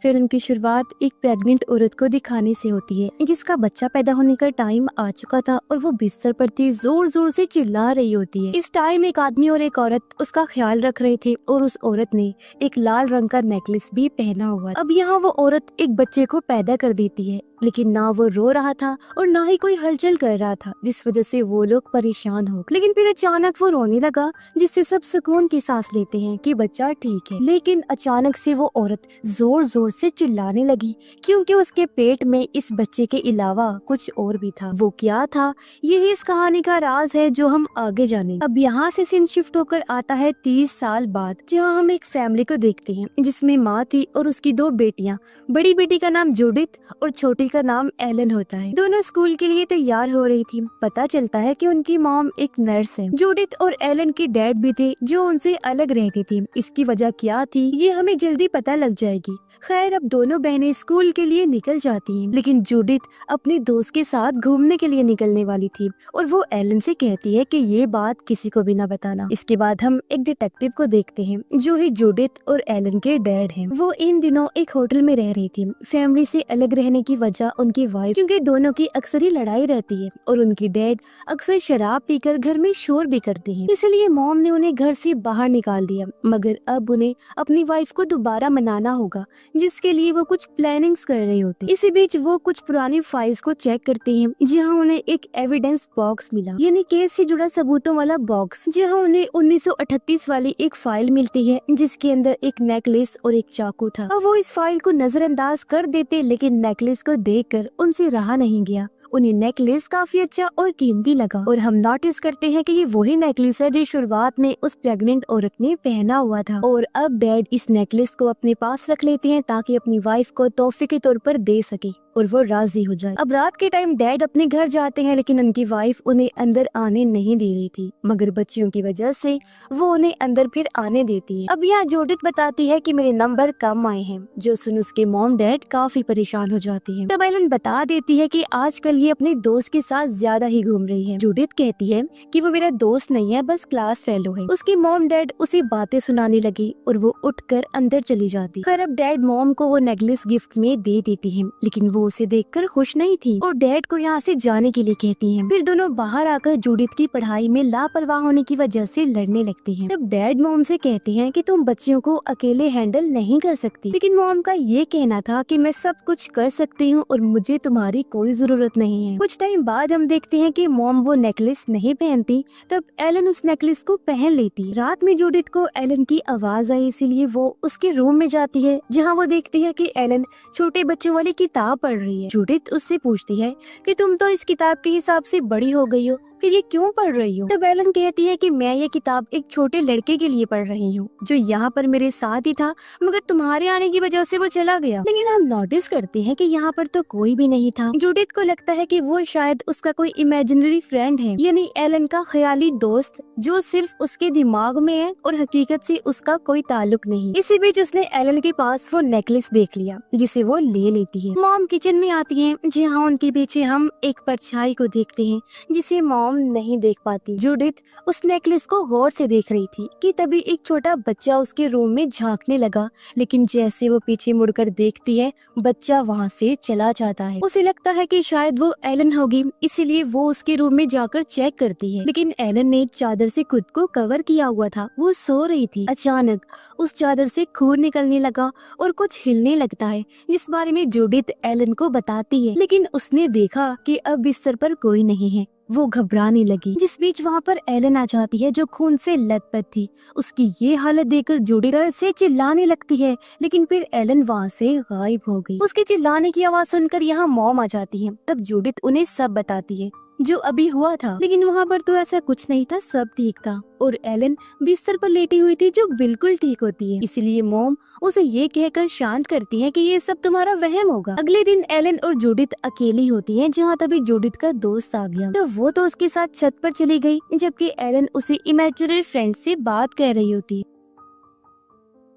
Film की शुरुआत एक प्रेग्नेंट औरत को दिखाने से होती है जिसका बच्चा पैदा होने का टाइम आ चुका था और वो बिस्तर पर थी, जोर जोर से चिल्ला रही होती है। इस टाइम एक आदमी और एक औरत उसका ख्याल रख रहे थे और उस औरत ने एक लाल रंग का नेकलेस भी पहना हुआ। अब यहाँ वो औरत एक बच्चे को पैदा कर देती है, लेकिन ना वो रो रहा था और ना ही कोई हलचल कर रहा था, जिस वजह से वो लोग परेशान हो। लेकिन फिर अचानक वो रोने लगा, जिससे सब सुकून की सांस लेते हैं कि बच्चा ठीक है। लेकिन अचानक से वो औरत जोर जोर से चिल्लाने लगी, क्योंकि उसके पेट में इस बच्चे के अलावा कुछ और भी था। वो क्या था, यही इस कहानी का राज है जो हम आगे जानेंगे। अब यहाँ से सीन शिफ्ट होकर आता है 30 साल बाद, जहाँ हम एक फैमिली को देखते हैं जिसमें माँ थी और उसकी 2 बेटियां। बड़ी बेटी का नाम जूडिथ और छोटी का नाम एलन होता है। दोनों स्कूल के लिए तैयार हो रही थी। पता चलता है कि उनकी मॉम एक नर्स है। जूडिथ और एलन के डैड भी थे जो उनसे अलग रहती थी। इसकी वजह क्या थी ये हमें जल्दी पता लग जाएगी। खैर, अब दोनों बहनें स्कूल के लिए निकल जाती हैं, लेकिन जूडिथ अपने दोस्त के साथ घूमने के लिए निकलने वाली थी और वो एलन से कहती है कि ये बात किसी को भी ना बताना। इसके बाद हम एक डिटेक्टिव को देखते हैं जो ही जूडिथ और एलन के डैड हैं। वो इन दिनों एक होटल में रह रही थी। फैमिली से अलग रहने की वजह उनकी वाइफ, क्योंकि दोनों की अक्सर ही लड़ाई रहती है और उनकी डैड अक्सर शराब पीकर घर में शोर भी करते हैं, इसलिए मॉम ने उन्हें घर से बाहर निकाल दिया। मगर अब उन्हें अपनी वाइफ को दोबारा मनाना होगा, जिसके लिए वो कुछ प्लानिंग्स कर रही होती। इसी बीच वो कुछ पुरानी फाइल्स को चेक करते हैं, जहां उन्हें एक एविडेंस बॉक्स मिला, यानी केस से जुड़ा सबूतों वाला बॉक्स, जहां उन्हें 1938 वाली एक फाइल मिलती है जिसके अंदर एक नेकलेस और एक चाकू था। अब वो इस फाइल को नजरअंदाज कर देते, लेकिन नेकलेस को देखकर उनसे रहा नहीं गया। उन्हें नेकलेस काफी अच्छा और कीमती लगा और हम नोटिस करते हैं कि ये वही नेकलेस है जो शुरुआत में उस प्रेग्नेंट औरत ने पहना हुआ था। और अब डैड इस नेकलेस को अपने पास रख लेते हैं ताकि अपनी वाइफ को तोहफे के तौर पर दे सके और वो राजी हो जाए। अब रात के टाइम डैड अपने घर जाते हैं, लेकिन उनकी वाइफ उन्हें अंदर आने नहीं दे रही थी, मगर बच्चियों की वजह से वो उन्हें अंदर फिर आने देती है। अब यहाँ जूडिथ बताती है कि मेरे नंबर कम आए हैं, जो सुन उसके मॉम डैड काफी परेशान हो जाती है। तब एलन बता देती है कि आजकल ये अपने दोस्त के साथ ज्यादा ही घूम रही है। जूडिथ कहती है कि वो मेरा दोस्त नहीं है, बस क्लास फेलो है। उसकी मॉम डैड उसे बातें सुनाने लगी और वो उठकर अंदर चली जाती। खैर, अब डैड मॉम को वो नेकलेस गिफ्ट में दे देती है, लेकिन वो उसे देखकर खुश नहीं थी और डैड को यहाँ से जाने के लिए कहती हैं। फिर दोनों बाहर आकर जूडिथ की पढ़ाई में लापरवाह होने की वजह से लड़ने लगते हैं। तब डैड मॉम से कहते हैं कि तुम बच्चियों को अकेले हैंडल नहीं कर सकती, लेकिन मॉम का ये कहना था कि मैं सब कुछ कर सकती हूँ और मुझे तुम्हारी कोई जरूरत नहीं है। कुछ टाइम बाद हम देखते हैं कि मॉम वो नेकलेस नहीं पहनती, तब एलन उस नेकलेस को पहन लेती। रात में जूडिथ को एलन की आवाज आई, इसीलिए वो उसके रूम में जाती है, जहाँ वो देखती है कि एलन छोटे बच्चों वाली किताब पढ़ रही है। जूडिथ उससे पूछती है कि तुम तो इस किताब के हिसाब से बड़ी हो गई हो, फिर ये क्यों पढ़ रही हो? तब एलन कहती है कि मैं ये किताब एक छोटे लड़के के लिए पढ़ रही हूँ जो यहाँ पर मेरे साथ ही था, मगर तुम्हारे आने की वजह से वो चला गया। लेकिन हम नोटिस करते हैं कि यहाँ पर तो कोई भी नहीं था। जूडिथ को लगता है कि वो शायद उसका कोई इमेजिनरी फ्रेंड है, यानी एलन का ख्याली दोस्त जो सिर्फ उसके दिमाग में है और हकीकत से उसका कोई ताल्लुक नहीं। इसी बीच उसने एलन के पास वो नेकलेस देख लिया, जिसे वो ले लेती है। मॉम किचन में आती है, जहाँ उनके पीछे हम एक परछाई को देखते हैं जिसे मॉम नहीं देख पाती। जूडिथ उस नेकलेस को गौर से देख रही थी कि तभी एक छोटा बच्चा उसके रूम में झांकने लगा, लेकिन जैसे वो पीछे मुड़कर देखती है, बच्चा वहाँ से चला जाता है। उसे लगता है कि शायद वो एलन होगी, इसीलिए वो उसके रूम में जाकर चेक करती है, लेकिन एलन ने चादर से खुद को कवर किया हुआ था, वो सो रही थी। अचानक उस चादर से खून निकलने लगा और कुछ हिलने लगता है, जिस बारे में जूडिथ एलन को बताती है, लेकिन उसने देखा कि अब बिस्तर पर कोई नहीं है। वो घबराने लगी। जिस बीच वहाँ पर एलन आ जाती है जो खून से लथपथ थी। उसकी ये हालत देखकर जूडिथ डर से चिल्लाने लगती है, लेकिन फिर एलन वहाँ से गायब हो गई। उसके चिल्लाने की आवाज सुनकर यहाँ मॉम आ जाती है। तब जूडिथ उन्हें सब बताती है जो अभी हुआ था, लेकिन वहाँ पर तो ऐसा कुछ नहीं था, सब ठीक था और एलन बिस्तर पर लेटी हुई थी जो बिल्कुल ठीक होती है। इसलिए मॉम उसे ये कहकर शांत करती है कि ये सब तुम्हारा वहम होगा। अगले दिन एलन और जूडिथ अकेली होती हैं, जहाँ तभी जूडिथ का दोस्त आ गया, तो वो तो उसके साथ छत पर चली गई, जबकि एलन उसे इमेजिनरी फ्रेंड से बात कर रही होती है।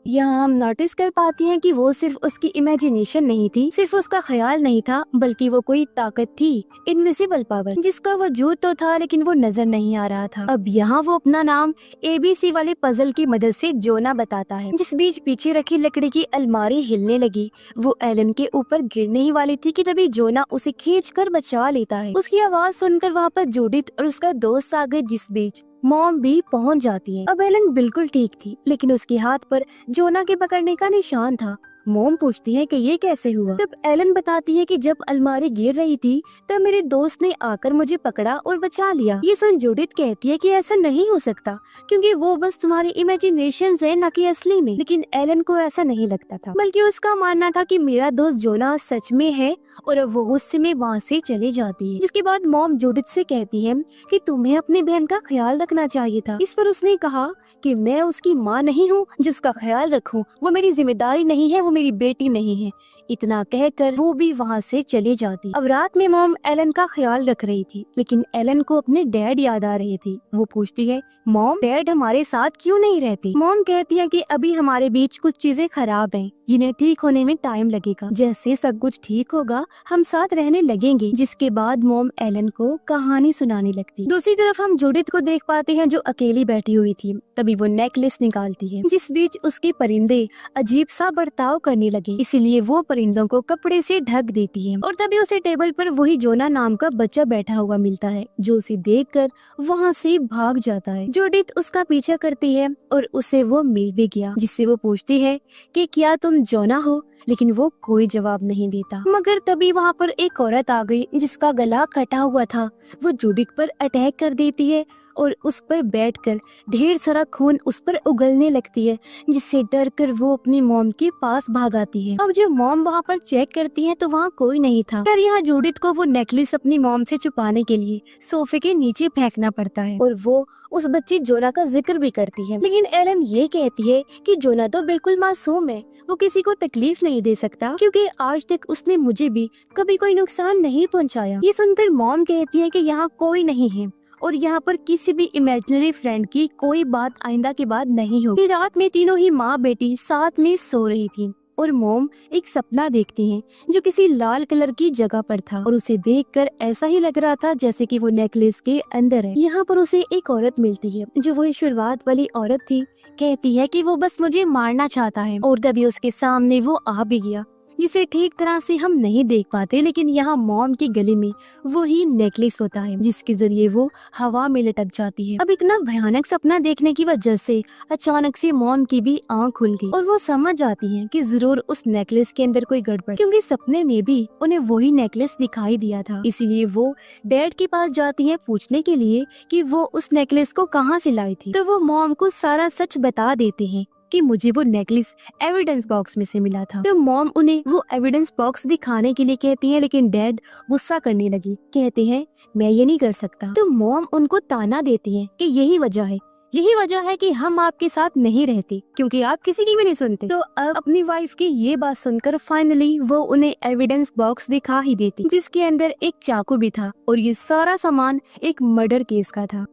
यहाँ हम नोटिस कर पाती हैं कि वो सिर्फ उसकी इमेजिनेशन नहीं थी, सिर्फ उसका ख्याल नहीं था, बल्कि वो कोई ताकत थी, इनविजिबल पावर, जिसका वजूद तो था लेकिन वो नजर नहीं आ रहा था। अब यहाँ वो अपना नाम ABC वाले पजल की मदद से जोना बताता है। जिस बीच पीछे रखी लकड़ी की अलमारी हिलने लगी, वो एलन के ऊपर गिरने ही वाली थी कि तभी जोना उसे खींचकर बचा लेता है। उसकी आवाज सुनकर वहाँ पर जूडिथ और उसका दोस्त आ गए, जिस बीच मॉम भी पहुंच जाती है। अब एलन बिल्कुल ठीक थी, लेकिन उसके हाथ पर जोना के पकड़ने का निशान था। मॉम पूछती है कि ये कैसे हुआ। तब एलन बताती है कि जब अलमारी गिर रही थी तब मेरे दोस्त ने आकर मुझे पकड़ा और बचा लिया। ये सुन जूडिथ कहती है कि ऐसा नहीं हो सकता, क्योंकि वो बस तुम्हारी इमेजिनेशन है, न कि असली में। लेकिन एलन को ऐसा नहीं लगता था, बल्कि उसका मानना था कि मेरा दोस्त जोना सच में है, और वो गुस्से में वहाँ से चली जाती है। जिसके बाद मॉम जूडिथ से कहती है कि तुम्हें अपनी बहन का ख्याल रखना चाहिए था। इस पर उसने कहा कि मैं उसकी माँ नहीं हूँ जिसका ख्याल रखूं, वो मेरी जिम्मेदारी नहीं है, वो मेरी बेटी नहीं है। इतना कहकर वो भी वहाँ से चली जाती। अब रात में मॉम एलन का ख्याल रख रही थी, लेकिन एलन को अपने डैड याद आ रहे थे। वो पूछती है, मॉम डैड हमारे साथ क्यों नहीं रहते? मॉम कहती है कि अभी हमारे बीच कुछ चीजें खराब हैं, जिन्हें ठीक होने में टाइम लगेगा। जैसे सब कुछ ठीक होगा हम साथ रहने लगेंगे। जिसके बाद मॉम एलन को कहानी सुनाने लगती। दूसरी तरफ हम जूडिथ को देख पाते हैं जो अकेली बैठी हुई थी। तभी वो नेकलेस निकालती है, जिस बीच उसके परिंदे अजीब सा बर्ताव करने लगे, इसीलिए वो परिंदों को कपड़े से ढक देती है। और तभी उसे टेबल पर वही जोना नाम का बच्चा बैठा हुआ मिलता है, जो उसे देखकर वहाँ से भाग जाता है। जूडिथ उसका पीछा करती है और उसे वो मिल भी गया, जिससे वो पूछती है कि क्या तुम जोना हो, लेकिन वो कोई जवाब नहीं देता। मगर तभी वहाँ पर एक औरत आ गई जिसका गला कटा हुआ था। वो जूडिथ पर अटैक कर देती है और उस पर बैठकर ढेर सारा खून उस पर उगलने लगती है, जिससे डर कर वो अपनी मॉम के पास भाग आती है। अब जब मॉम वहाँ पर चेक करती है तो वहाँ कोई नहीं था। फिर यहाँ जूडिथ को वो नेकलेस अपनी मॉम से छुपाने के लिए सोफे के नीचे फेंकना पड़ता है, और वो उस बच्ची जोना का जिक्र भी करती है। लेकिन एलन ये कहती है कि जोना तो बिल्कुल मासूम है, वो किसी को तकलीफ नहीं दे सकता, क्योंकि आज तक उसने मुझे भी कभी कोई नुकसान नहीं पहुंचाया। ये सुनकर मॉम कहती है कि यहाँ कोई नहीं है और यहाँ पर किसी भी इमेजिनरी फ्रेंड की कोई बात आइंदा के बाद नहीं होगी। रात में तीनों ही माँ बेटी साथ में सो रही थी और मॉम एक सपना देखती हैं जो किसी लाल कलर की जगह पर था, और उसे देखकर ऐसा ही लग रहा था जैसे कि वो नेकलेस के अंदर है। यहाँ पर उसे एक औरत मिलती है जो वही शुरुआत वाली औरत थी। कहती है कि वो बस मुझे मारना चाहता है, और तभी उसके सामने वो आ भी गया, जिसे ठीक तरह से हम नहीं देख पाते। लेकिन यहाँ मॉम की गले में वही नेकलेस होता है, जिसके जरिए वो हवा में लटक जाती है। अब इतना भयानक सपना देखने की वजह से अचानक से मॉम की भी आंख खुल गई, और वो समझ जाती है कि जरूर उस नेकलेस के अंदर कोई गड़बड़, क्योंकि सपने में भी उन्हें वही नेकलेस दिखाई दिया था। इसीलिए वो डैड के पास जाती है पूछने के लिए कि वो उस नेकलेस को कहाँ से लाई थी। तो वो मॉम को सारा सच बता देते हैं कि मुझे वो नेकलेस एविडेंस बॉक्स में से मिला था। तो मॉम उन्हें वो एविडेंस बॉक्स दिखाने के लिए कहती है, लेकिन डैड गुस्सा करने लगी। कहते हैं मैं ये नहीं कर सकता। तो मॉम उनको ताना देती है कि यही वजह है कि हम आपके साथ नहीं रहते, क्योंकि आप किसी की भी नहीं सुनते। तो अब अपनी वाइफ की ये बात सुनकर फाइनली वो उन्हें एविडेंस बॉक्स दिखा ही देती, जिसके अंदर एक चाकू भी था, और ये सारा सामान एक मर्डर केस का था।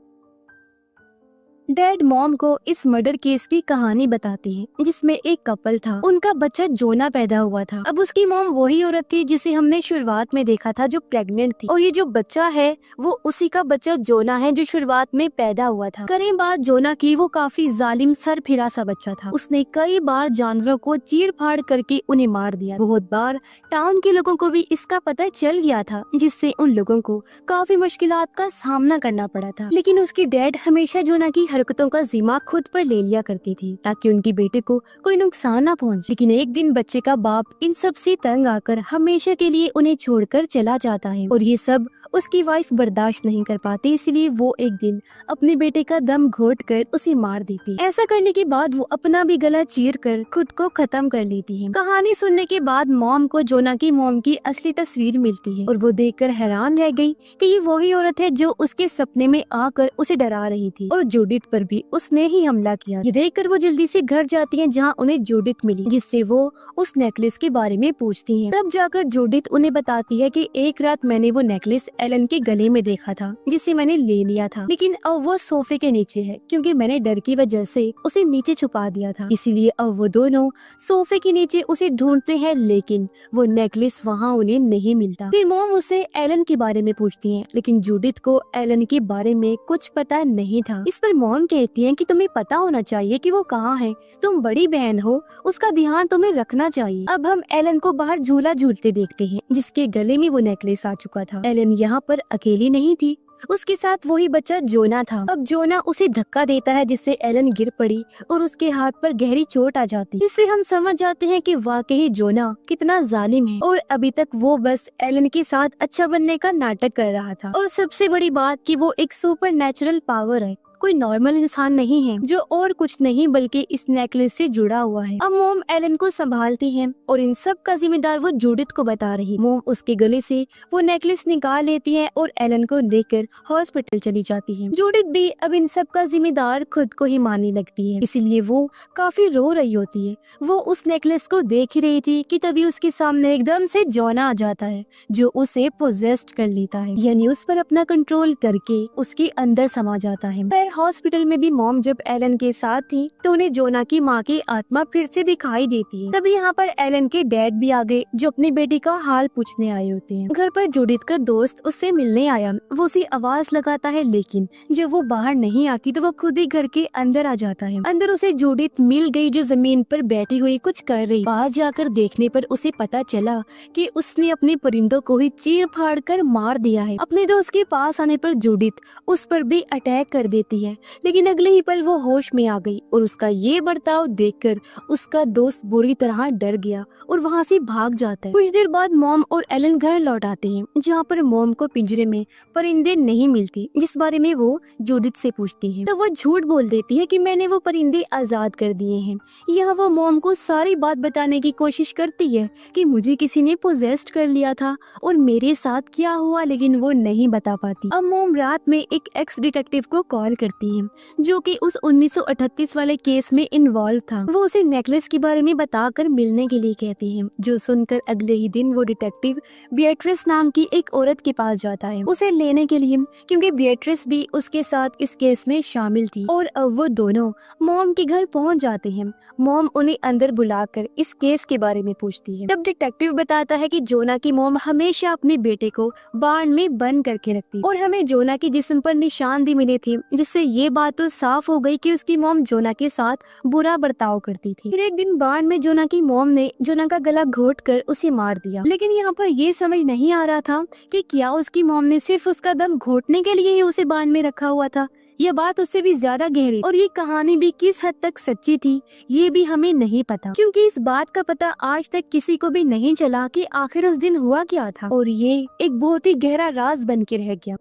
डैड मॉम को इस मर्डर केस की कहानी बताते हैं, जिसमें एक कपल था, उनका बच्चा जोना पैदा हुआ था। अब उसकी मॉम वही औरत थी जिसे हमने शुरुआत में देखा था, जो प्रेग्नेंट थी, और ये जो बच्चा है वो उसी का बच्चा जोना है जो शुरुआत में पैदा हुआ था। करें बात जोना की, वो काफी जालिम सरफिरा सा बच्चा था। उसने कई बार जानवरों को चीर फाड़ करके उन्हें मार दिया। बहुत बार टाउन के लोगों को भी इसका पता चल गया था, जिससे उन लोगों को काफी मुश्किलात का सामना करना पड़ा था। लेकिन उसकी डैड हमेशा जोना की हरकतों का जिम्मा खुद पर ले लिया करती थी, ताकि उनकी बेटे को कोई नुकसान ना पहुंचे। लेकिन एक दिन बच्चे का बाप इन सब से तंग आकर हमेशा के लिए उन्हें छोड़कर चला जाता है, और ये सब उसकी वाइफ बर्दाश्त नहीं कर पाती। इसलिए वो एक दिन अपने बेटे का दम घोट कर उसे मार देती। ऐसा करने के बाद वो अपना भी गला चीर कर खुद को खत्म कर लेती है। कहानी सुनने के बाद मॉम को जोना की मॉम की असली तस्वीर मिलती है, और वो देखकर हैरान रह गई कि ये वही औरत है जो उसके सपने में आकर उसे डरा रही थी। और जूडिथ पर भी उसने ही हमला किया। ये देखकर वो जल्दी से घर जाती हैं जहाँ उन्हें जूडिथ मिली, जिससे वो उस नेकलेस के बारे में पूछती हैं। तब जाकर जूडिथ उन्हें बताती है कि एक रात मैंने वो नेकलेस एलन के गले में देखा था, जिसे मैंने ले लिया था, लेकिन अब वो सोफे के नीचे है क्योंकि मैंने डर की वजह से उसे नीचे छुपा दिया था। इसीलिए अब वो दोनों सोफे के नीचे उसे ढूंढते हैं, लेकिन वो नेकलेस वहाँ उन्हें नहीं मिलता। फिर मॉम उसे एलन के बारे में पूछती हैं, लेकिन जूडिथ को एलन के बारे में कुछ पता नहीं था। इस पर मॉम कहती हैं कि तुम्हें पता होना चाहिए कि वो कहाँ है, तुम बड़ी बहन हो, उसका ध्यान तुम्हें रखना चाहिए। अब हम एलन को बाहर झूला झूलते देखते हैं, जिसके गले में वो नेकलेस आ चुका था। एलन यहाँ पर अकेली नहीं थी, उसके साथ वही बच्चा जोना था। अब जोना उसे धक्का देता है, जिससे एलन गिर पड़ी और उसके हाथ पर गहरी चोट आ जाती। इससे हम समझ जाते हैं कि वाकई जोना कितना जालिम है और अभी तक वो बस एलन के साथ अच्छा बनने का नाटक कर रहा था। और सबसे बड़ी बात कि वो एक सुपर नेचुरल पावर है, कोई नॉर्मल इंसान नहीं है, जो और कुछ नहीं बल्कि इस नेकलेस से जुड़ा हुआ है। अब मोम एलन को संभालती है और इन सब का जिम्मेदार वो जूडिथ को बता रही। मोम उसके गले से वो नेकलेस निकाल लेती है और एलन को लेकर हॉस्पिटल चली जाती है। जूडिथ भी अब इन सब का जिम्मेदार खुद को ही मानने लगती है, इसीलिए वो काफी रो रही होती है। वो उस नेकलेस को देख ही रही थी कि तभी उसके सामने एकदम से जोना आ जाता है, जो उसे पोजेस्ड कर लेता है, यानी उस पर अपना कंट्रोल करके उसके अंदर समा जाता है। हॉस्पिटल में भी मॉम जब एलन के साथ थी तो उन्हें जोना की माँ की आत्मा फिर से दिखाई देती है। तभी यहाँ पर एलन के डैड भी आ गए, जो अपनी बेटी का हाल पूछने आए होते हैं। घर पर जूडिथ का दोस्त उससे मिलने आया, वो उसे आवाज लगाता है, लेकिन जब वो बाहर नहीं आती तो वो खुद ही घर के अंदर आ जाता है। अंदर उसे जूडिथ मिल गई, जो जमीन पर बैठी हुई कुछ कर रही। बाहर जाकर देखने पर उसे पता चला कि उसने अपने परिंदों को ही चीर फाड़ कर मार दिया है। अपने दोस्त के पास आने पर जूडिथ उस पर भी अटैक कर देती है, लेकिन अगले ही पल वो होश में आ गई और उसका ये बर्ताव देखकर उसका दोस्त बुरी तरह डर गया और वहाँ से भाग जाता है। कुछ देर बाद मॉम और एलन घर लौट आते हैं, जहाँ पर मॉम को पिंजरे में परिंदे नहीं मिलती, जिस बारे में वो जूडिथ से पूछती है। तो वो झूठ बोल देती है कि मैंने वो परिंदे आजाद कर दिए हैं। यहाँ वो मॉम को सारी बात बताने की कोशिश करती है कि मुझे किसी ने पोजेस्ड कर लिया था और मेरे साथ क्या हुआ, लेकिन वो नहीं बता पाती। अब मॉम रात में एक एक्स डिटेक्टिव को कॉल करती है, जो कि उस 1938 वाले केस में इन्वॉल्व था। वो उसे नेकलेस के बारे में बताकर मिलने के लिए कहती है, जो सुनकर अगले ही दिन वो डिटेक्टिव बिएट्रिस नाम की एक औरत के पास जाता है उसे लेने के लिए, क्योंकि बिएट्रिस भी उसके साथ इस केस में शामिल थी। और अब वो दोनों मॉम के घर पहुंच जाते हैं। मॉम उन्हें अंदर बुलाकर इस केस के बारे में पूछती है। तब डिटेक्टिव बताता है कि जोना की मॉम हमेशा अपने बेटे को बार्न में बंद करके रखती और हमें जोना के जिस्म पर निशान भी मिले थे, जिससे ये बात तो साफ हो गई कि उसकी मॉम जोना के साथ बुरा बर्ताव करती थी। फिर एक दिन बार्न में जोना की मॉम ने जोना का गला घोट कर उसे मार दिया, लेकिन यहाँ पर ये समझ नहीं आ रहा था कि क्या उसकी मॉम ने सिर्फ उसका दम घोटने के लिए ही उसे बार्न में रखा हुआ था। यह बात उससे भी ज्यादा गहरी और ये कहानी भी किस हद तक सच्ची थी, ये भी हमें नहीं पता, क्योंकि इस बात का पता आज तक किसी को भी नहीं चला कि आखिर उस दिन हुआ क्या था, और ये एक बहुत ही गहरा राज बन के रह गया।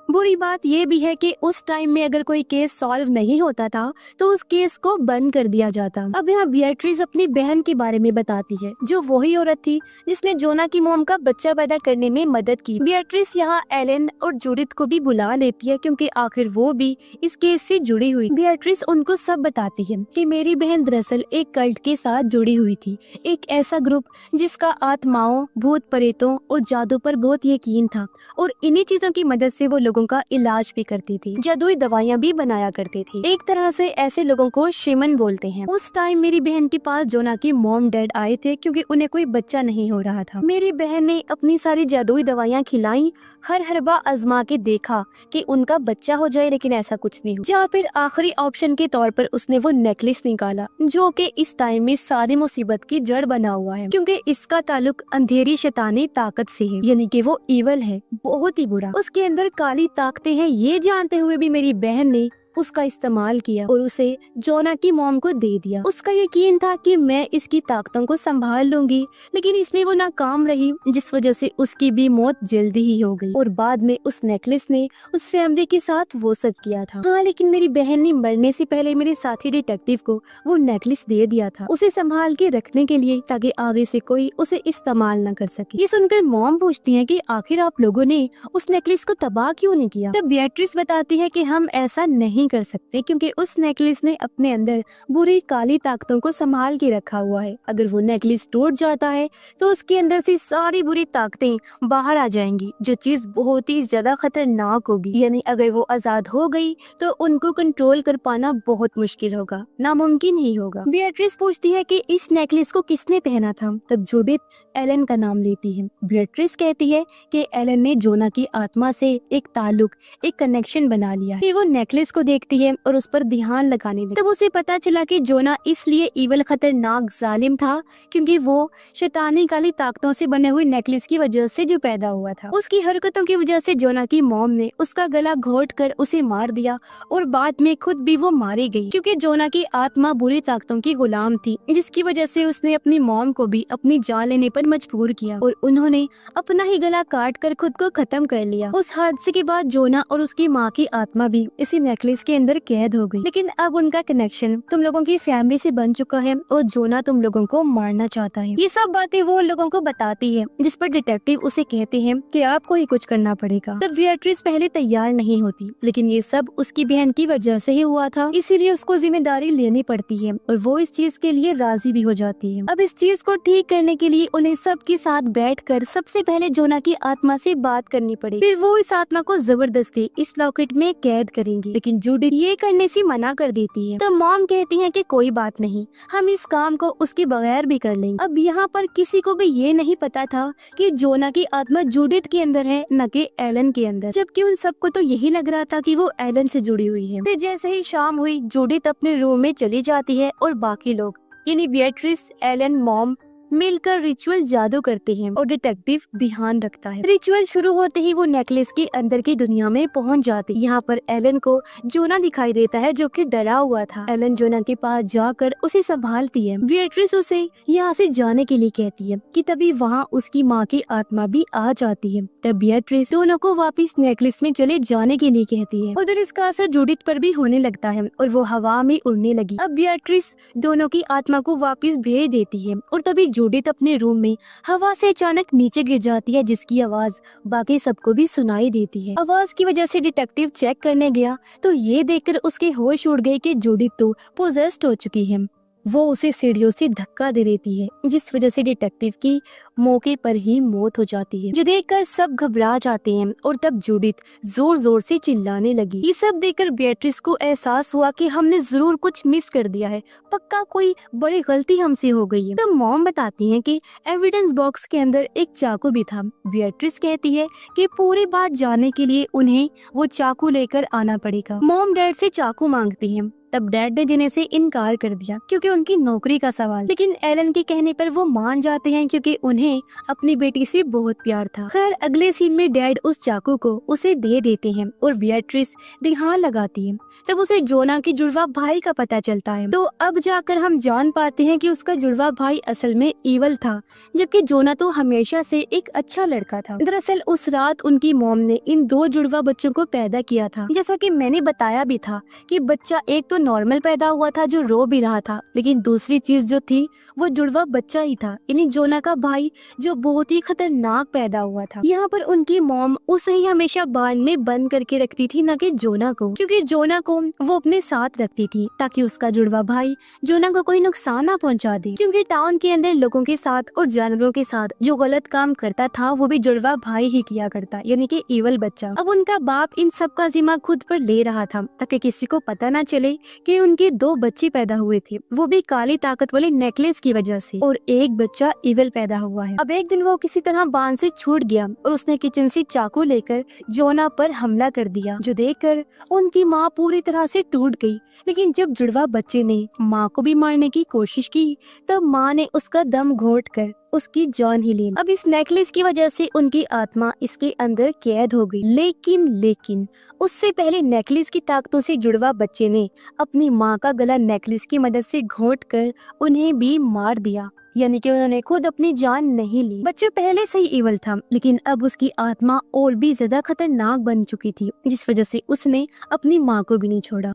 बुरी बात यह भी है कि उस टाइम में अगर कोई केस सॉल्व नहीं होता था तो उस केस को बंद कर दिया जाता। अब यहाँ बिएट्रिस अपनी बहन के बारे में बताती है, जो वही औरत थी जिसने जोना की मॉम का बच्चा पैदा करने में मदद की। बिएट्रिस यहाँ एलन और जूडिथ को भी बुला लेती है, क्योंकि आखिर वो भी इस केस से जुड़ी हुई। बिएट्रिस उनको सब बताती है कि मेरी बहन दरअसल एक कल्ट के साथ जुड़ी हुई थी, एक ऐसा ग्रुप जिसका आत्माओं, भूत प्रेतों और जादू पर बहुत यकीन था, और इन्हीं चीजों की मदद से वो लोगों का इलाज भी करती थी, जादुई दवाइयाँ भी बनाया करती थी। एक तरह से ऐसे लोगों को शेमन बोलते हैं। उस टाइम मेरी बहन के पास जोना की मॉम डैड आए थे, क्योंकि उन्हें कोई बच्चा नहीं हो रहा था। मेरी बहन ने अपनी सारी जादुई दवाइयाँ खिलाई, हर हरबा आजमा के देखा कि उनका बच्चा हो जाए, लेकिन ऐसा कुछ नहीं हुआ। या फिर आखिरी ऑप्शन के तौर पर उसने वो नेकलेस निकाला, जो कि इस टाइम में सारी मुसीबत की जड़ बना हुआ है, क्योंकि इसका ताल्लुक अंधेरी शैतानी ताकत से है, यानी कि वो इवल है, बहुत ही बुरा। उसके अंदर काली ताकतें हैं, ये जानते हुए भी मेरी बहन ने उसका इस्तेमाल किया और उसे जोना की मॉम को दे दिया। उसका यकीन था कि मैं इसकी ताकतों को संभाल लूंगी, लेकिन इसमें वो नाकाम रही, जिस वजह से उसकी भी मौत जल्दी ही हो गई। और बाद में उस नेकलेस ने उस फैमिली के साथ वो सब किया था। हाँ, लेकिन मेरी बहन ने मरने से पहले मेरे साथी डिटेक्टिव को वो नेकलेस दे दिया था, उसे संभाल के रखने के लिए, ताकि आगे से कोई उसे इस्तेमाल न कर सके। ये सुनकर मॉम पूछती है कि आखिर आप लोगों ने उस नेकलेस को तबाह क्यों नहीं किया? तब बेatrice बताती है कि हम ऐसा नहीं कर सकते क्योंकि उस नेकलेस ने अपने अंदर बुरी काली ताकतों को संभाल के रखा हुआ है। अगर वो नेकलेस टूट जाता है तो उसके अंदर से सारी बुरी ताकतें बाहर आ जाएंगी, जो चीज बहुत ही ज्यादा खतरनाक होगी। यानी अगर वो आजाद हो गई तो उनको कंट्रोल कर पाना बहुत मुश्किल होगा, नामुमकिन ही होगा। बेatrice पूछती है कि इस नेकलेस को किसने पहना था? तब जूडिथ एलन का नाम लेती है। बेatrice कहती है कि एलन ने जोना की आत्मा से एक ताल्लुक, एक कनेक्शन बना लिया। फिर वो नेकलेस को देखती है और उस पर ध्यान लगाने लगती है। तब उसे पता चला कि जोना इसलिए ईवल, खतरनाक, जालिम था क्योंकि वो शैतानी काली ताकतों से बने हुए नेकलेस की वजह से जो पैदा हुआ था। उसकी हरकतों की वजह से जोना की मॉम ने उसका गला घोट कर उसे मार दिया और बाद में खुद भी वो मारी गई, क्योंकि जोना की आत्मा बुरी ताकतों की गुलाम थी, जिसकी वजह से उसने अपनी मॉम को भी अपनी जान लेने पर मजबूर किया और उन्होंने अपना ही गला काट कर खुद को खत्म कर लिया। उस हादसे के बाद जोना और उसकी माँ की आत्मा भी इसी नेकलेस के अंदर कैद हो गई। लेकिन अब उनका कनेक्शन तुम लोगों की फैमिली से बन चुका है और जोना तुम लोगों को मारना चाहता है। ये सब बातें वो लोगों को बताती है, जिस पर डिटेक्टिव उसे कहते हैं कि आपको ही कुछ करना पड़ेगा। तब बेatrice पहले तैयार नहीं होती, लेकिन ये सब उसकी बहन की वजह से ही हुआ था, इसीलिए उसको जिम्मेदारी लेनी पड़ती है और वो इस चीज के लिए राजी भी हो जाती है। अब इस चीज को ठीक करने के लिए उन्हें सबके साथ बैठकर सबसे पहले जोना की आत्मा से बात करनी पड़ी। फिर वो इस आत्मा को जबरदस्ती इस लॉकेट में कैद करेंगी, लेकिन जूडिथ ये करने से मना कर देती है। तो मॉम कहती है कि कोई बात नहीं, हम इस काम को उसके बगैर भी कर लेंगे। अब यहाँ पर किसी को भी ये नहीं पता था कि जोना की आत्मा जूडिथ के अंदर है, न कि एलन के अंदर, जबकि उन सबको तो यही लग रहा था कि वो एलन से जुड़ी हुई है। फिर जैसे ही शाम हुई, जूडिथ अपने रूम में चली जाती है और बाकी लोग यानी बेatrice, एलन, मॉम मिलकर रिचुअल जादू करते हैं और डिटेक्टिव ध्यान रखता है। रिचुअल शुरू होते ही वो नेकलेस के अंदर की दुनिया में पहुंच जाती है। यहाँ पर एलन को जोना दिखाई देता है, जो कि डरा हुआ था। एलन जोना के पास जाकर उसे संभालती है। बेatrice उसे यहाँ से जाने के लिए कहती है कि तभी वहाँ उसकी माँ की आत्मा भी आ जाती है। तब बेatrice दोनों को वापिस नेकलेस में चले जाने के लिए कहती है। उधर इसका असर जूडिथ पर भी होने लगता है और वो हवा में उड़ने लगी। अब बेatrice दोनों की आत्मा को वापिस भेज देती है और तभी जूडिथ अपने रूम में हवा से अचानक नीचे गिर जाती है, जिसकी आवाज बाकी सबको भी सुनाई देती है। आवाज की वजह से डिटेक्टिव चेक करने गया तो ये देखकर उसके होश उड़ गए कि जूडिथ तो पोजेस्ड हो चुकी है। वो उसे सीढ़ियों से धक्का दे देती है, जिस वजह से डिटेक्टिव की मौके पर ही मौत हो जाती है, जो देखकर सब घबरा जाते हैं। और तब जूडिथ जोर जोर से चिल्लाने लगी। ये सब देखकर बेatrice को एहसास हुआ कि हमने जरूर कुछ मिस कर दिया है, पक्का कोई बड़ी गलती हमसे हो गई है। तब मॉम बताती है कि एविडेंस बॉक्स के अंदर एक चाकू भी था। बेatrice कहती है कि पूरी बात जानने के लिए उन्हें वो चाकू लेकर आना पड़ेगा। मॉम डैड से चाकू मांगती है, तब डैड ने देने से इनकार कर दिया क्योंकि उनकी नौकरी का सवाल। लेकिन एलन के कहने पर वो मान जाते हैं क्योंकि उन्हें अपनी बेटी से बहुत प्यार था। खैर अगले सीन में डैड उस चाकू को उसे दे देते हैं और बेatrice ध्यान लगाती है। तब उसे जोना की जुड़वा भाई का पता चलता है। तो अब जाकर हम जान पाते हैं कि उसका जुड़वा भाई असल में ईवल था, जबकि जोना तो हमेशा से एक अच्छा लड़का था। दरअसल उस रात उनकी मॉम ने इन दो जुड़वा बच्चों को पैदा किया था। जैसा कि मैंने बताया भी था कि बच्चा एक तो नॉर्मल पैदा हुआ था जो रो भी रहा था, लेकिन दूसरी चीज जो थी वो जुड़वा बच्चा ही था, यानी जोना का भाई जो बहुत ही खतरनाक पैदा हुआ था। यहाँ पर उनकी मॉम उसे ही हमेशा बांध में बंद करके रखती थी, न कि जोना को, क्योंकि जोना को वो अपने साथ रखती थी ताकि उसका जुड़वा भाई जोना को कोई नुकसान ना पहुँचा दे। क्योंकि टाउन के अंदर लोगों के साथ और जानवरों के साथ जो गलत काम करता था वो भी जुड़वा भाई ही किया करता, यानी कि ईवल बच्चा। अब उनका बाप इन सब का जिम्मा खुद पर ले रहा था ताकि किसी को पता ना चले कि उनके दो बच्चे पैदा हुए थे, वो भी काली ताकत वाले नेकलेस की वजह से, और एक बच्चा ईवल पैदा हुआ है। अब एक दिन वो किसी तरह बांध से छूट गया और उसने किचन से चाकू लेकर जोना पर हमला कर दिया, जो देखकर उनकी माँ पूरी तरह से टूट गई। लेकिन जब जुड़वा बच्चे ने माँ को भी मारने की कोशिश की तब माँ ने उसका दम घोट कर उसकी जान ही ले ली। अब इस नेकलेस की वजह से उनकी आत्मा इसके अंदर कैद हो गई। लेकिन उससे पहले नेकलेस की ताकतों से जुड़वा बच्चे ने अपनी माँ का गला नेकलेस की मदद से घोंट कर उन्हें भी मार दिया, यानी कि उन्होंने खुद अपनी जान नहीं ली। बच्चा पहले से ही इवल था, लेकिन अब उसकी आत्मा और भी ज्यादा खतरनाक बन चुकी थी, जिस वजह से उसने अपनी माँ को भी नहीं छोड़ा।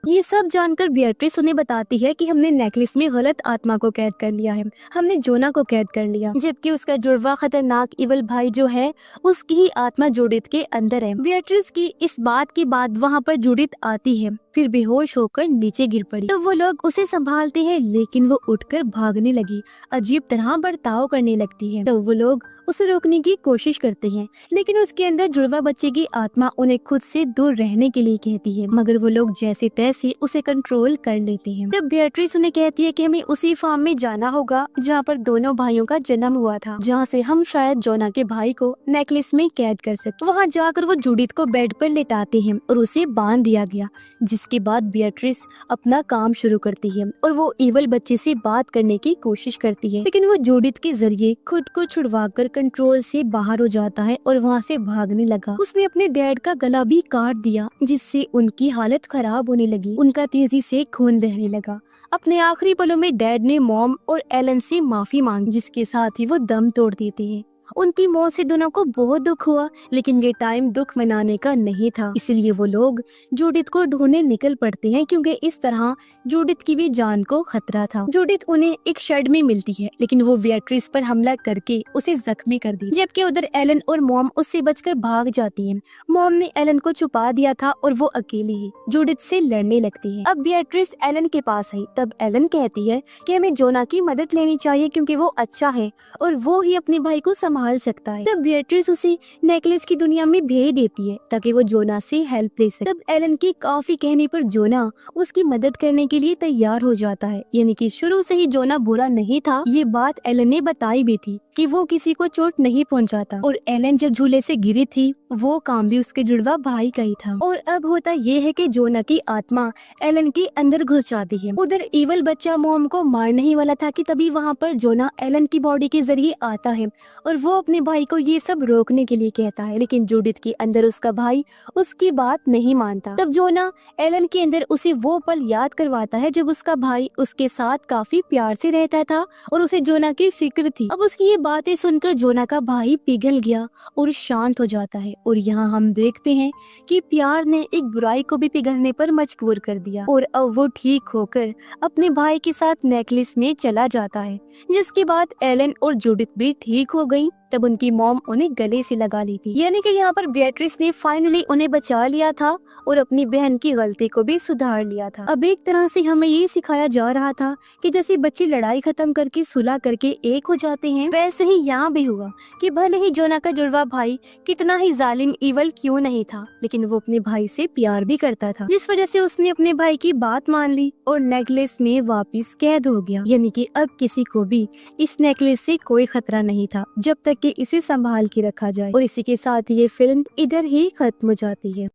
ये सब जानकर बियट्रिस उन्हें बताती है कि हमने नेकलेस में गलत आत्मा को कैद कर लिया है, हमने जोना को कैद कर लिया, जबकि उसका जुड़वा खतरनाक इवल भाई जो है उसकी ही आत्मा जूडिथ के अंदर है। बियट्रिस की इस बात के बाद वहाँ पर जूडिथ आती है, फिर बेहोश होकर नीचे गिर पड़ी। तो वो लोग उसे संभालते हैं, लेकिन वो उठकर भागने लगी, अजीब तरह बर्ताव करने लगती है। तो वो लोग उसे रोकने की कोशिश करते हैं, लेकिन उसके अंदर जुड़वा बच्चे की आत्मा उन्हें खुद से दूर रहने के लिए कहती है, मगर वो लोग जैसे तैसे उसे कंट्रोल कर लेते हैं। तब बियट्रिस उन्हें कहती है कि हमें उसी फार्म में जाना होगा जहाँ पर दोनों भाइयों का जन्म हुआ था, जहाँ से हम शायद जोना के भाई को नेकलेस में कैद कर सके। वहाँ जाकर वो जूडिथ को बेड पर लेटाते हैं और उसे बांध दिया गया, जिसके बाद बियट्रिस अपना काम शुरू करती है और वो इवल बच्चे से बात करने की कोशिश करती है, लेकिन वो जूडिथ के जरिए खुद को छुड़वाकर कंट्रोल से बाहर हो जाता है और वहाँ से भागने लगा। उसने अपने डैड का गला भी काट दिया, जिससे उनकी हालत खराब होने लगी, उनका तेजी से खून बहने लगा। अपने आखिरी पलों में डैड ने मॉम और एलन से माफी मांगी, जिसके साथ ही वो दम तोड़ देते हैं। उनकी मौत से दोनों को बहुत दुख हुआ, लेकिन ये टाइम दुख मनाने का नहीं था, इसलिए वो लोग जूडिथ को ढूंढने निकल पड़ते हैं, क्योंकि इस तरह जूडिथ की भी जान को खतरा था। जूडिथ उन्हें एक शेड में मिलती है, लेकिन वो बियट्रिस पर हमला करके उसे जख्मी कर दी, जबकि उधर एलन और मॉम उससे बचकर भाग जाती हैं। मॉम ने एलन को छुपा दिया था और वो अकेली ही जूडिथ से लड़ने लगती है। अब बियट्रिस एलन के पास आई, तब एलन कहती है कि हमें जोना की मदद लेनी चाहिए, क्योंकि वो अच्छा है और वो ही अपने भाई को संभाल सकता है। तब बियट्रिस उसे नेकलेस की दुनिया में भेज देती है ताकि वो जोना से हेल्प ले सके। तब एलन की काफी कहने पर जोना उसकी मदद करने के लिए तैयार हो जाता है, यानी कि शुरू से ही जोना बुरा नहीं था। ये बात एलन ने बताई भी थी कि वो किसी को चोट नहीं पहुंचाता, और एलन जब झूले से गिरी थी वो काम भी उसके जुड़वा भाई का ही था। और अब होता ये है कि जोना की आत्मा एलन के अंदर घुस जाती है। उधर इवल बच्चा मॉम को मारने ही वाला था कि तभी वहाँ पर जोना एलन की बॉडी के जरिए आता है और वो अपने भाई को ये सब रोकने के लिए कहता है, लेकिन जूडिथ के अंदर उसका भाई उसकी बात नहीं मानता। तब जोना एलन के अंदर उसे वो पल याद करवाता है जब उसका भाई उसके साथ काफी प्यार से रहता था और उसे जोना की फिक्र थी। अब उसकी ये बातें सुनकर जोना का भाई पिघल गया और शांत हो जाता है, और यहाँ हम देखते हैं कि प्यार ने एक बुराई को भी पिघलने पर मजबूर कर दिया, और अब वो ठीक होकर अपने भाई के साथ नेकलेस में चला जाता है, जिसके बाद एलन और जूडिथ भी ठीक हो गई। तब उनकी मॉम उन्हें गले से लगा ली थी, यानी कि यहाँ पर बियट्रिस ने फाइनली उन्हें बचा लिया था और अपनी बहन की गलती को भी सुधार लिया था। अब एक तरह से हमें ये सिखाया जा रहा था कि जैसे बच्चे लड़ाई खत्म करके सुलह करके एक हो जाते हैं, वैसे ही यहाँ भी हुआ कि भले ही जोना का जुड़वा भाई कितना ही जालिम इवल क्यों नहीं था, लेकिन वो अपने भाई से प्यार भी करता था, जिस वजह से उसने अपने भाई की बात मान ली और नेकलेस में वापिस कैद हो गया। यानी कि अब किसी को भी इस नेकलेस से कोई खतरा नहीं था, जब तक कि इसे संभाल के रखा जाए। और इसी के साथ ये फिल्म इधर ही खत्म हो जाती है।